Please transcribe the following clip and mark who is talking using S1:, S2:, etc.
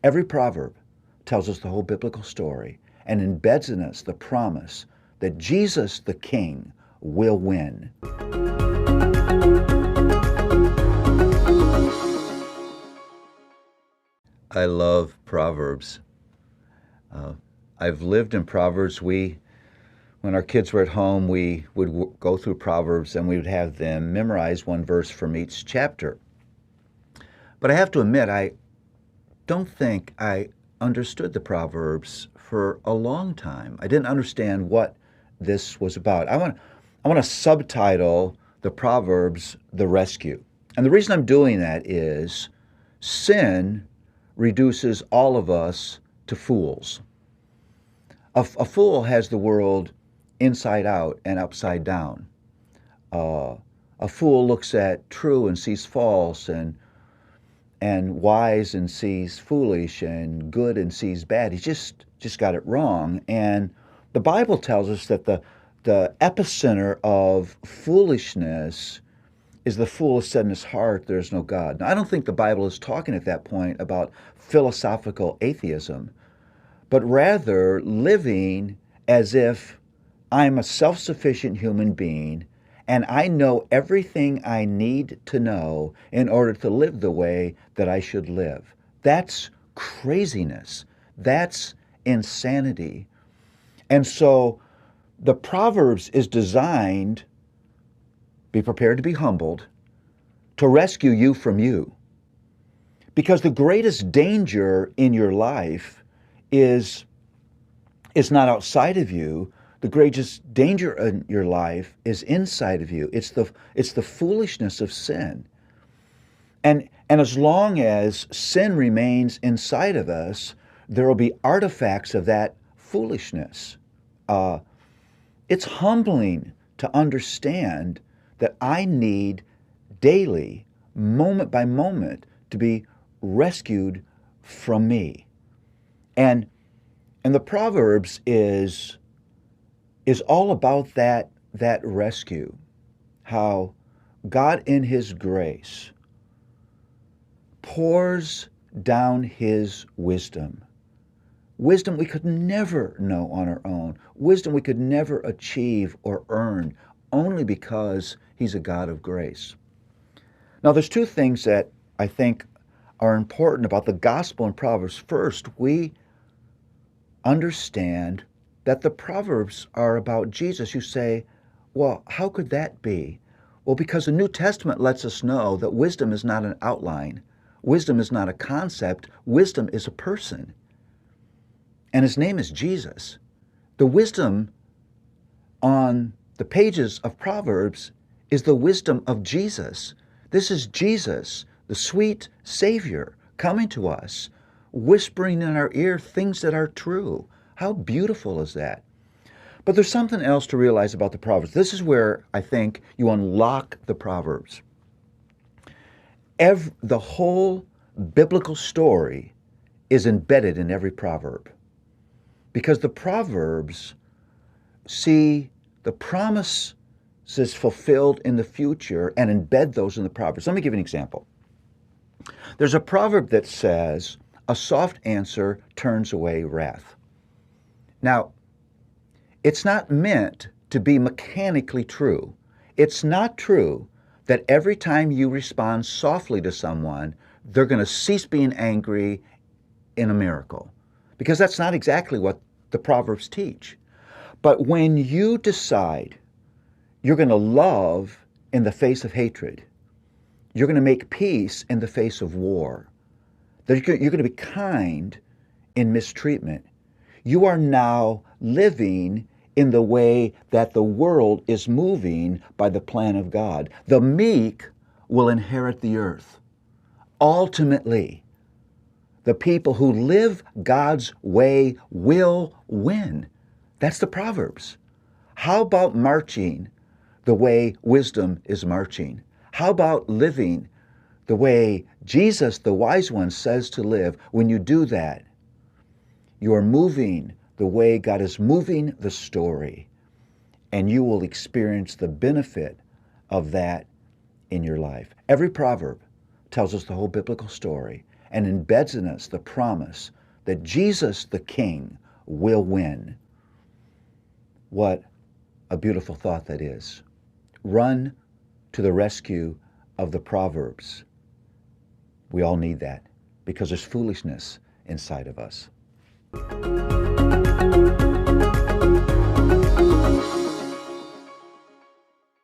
S1: Every proverb tells us the whole biblical story and embeds in us the promise that Jesus the King will win. I love Proverbs. I've lived in Proverbs. When our kids were at home, we would go through Proverbs and we would have them memorize one verse from each chapter. But I have to admit, I don't think I understood the Proverbs for a long time. I didn't understand what this was about. I want to subtitle the Proverbs "The Rescue." And the reason I'm doing that is sin reduces all of us to fools. A fool has the world inside out and upside down. A fool looks at true and sees false, and wise and sees foolish, and good and sees bad. He's just got it wrong. And the Bible tells us that the epicenter of foolishness is the fool has said in his heart, there is no God. Now, I don't think the Bible is talking at that point about philosophical atheism, but rather living as if I'm a self-sufficient human being and I know everything I need to know in order to live the way that I should live. That's craziness. That's insanity. And so the Proverbs is designed, be prepared to be humbled, to rescue you from you. Because the greatest danger in your life is not outside of you. The greatest danger in your life is inside of you. It's the foolishness of sin. And as long as sin remains inside of us, there will be artifacts of that foolishness. It's humbling to understand that I need daily, moment by moment, to be rescued from me. And the Proverbs is all about that rescue. How God in His grace pours down His wisdom. Wisdom we could never know on our own. Wisdom we could never achieve or earn, only because He's a God of grace. Now, there's two things that I think are important about the gospel in Proverbs. First, we understand that the Proverbs are about Jesus. You say, well, how could that be? Well, because the New Testament lets us know that wisdom is not an outline. Wisdom is not a concept. Wisdom is a person. And His name is Jesus. The wisdom on the pages of Proverbs is the wisdom of Jesus. This is Jesus, the sweet Savior, coming to us, whispering in our ear things that are true. How beautiful is that? But there's something else to realize about the Proverbs. This is where I think you unlock the Proverbs. The whole biblical story is embedded in every proverb, because the Proverbs see the promises fulfilled in the future and embed those in the Proverbs. Let me give you an example. There's a proverb that says, "A soft answer turns away wrath." Now, it's not meant to be mechanically true. It's not true that every time you respond softly to someone, they're going to cease being angry in a miracle, because that's not exactly what the Proverbs teach. But when you decide you're going to love in the face of hatred, you're going to make peace in the face of war, that you're going to be kind in mistreatment, you are now living in the way that the world is moving by the plan of God. The meek will inherit the earth. Ultimately, the people who live God's way will win. That's the Proverbs. How about marching the way wisdom is marching? How about living the way Jesus, the wise one, says to live? When you do that, you are moving the way God is moving the story, and you will experience the benefit of that in your life. Every proverb tells us the whole biblical story and embeds in us the promise that Jesus the King will win. What a beautiful thought that is. Run to the rescue of the Proverbs. We all need that because there's foolishness inside of us.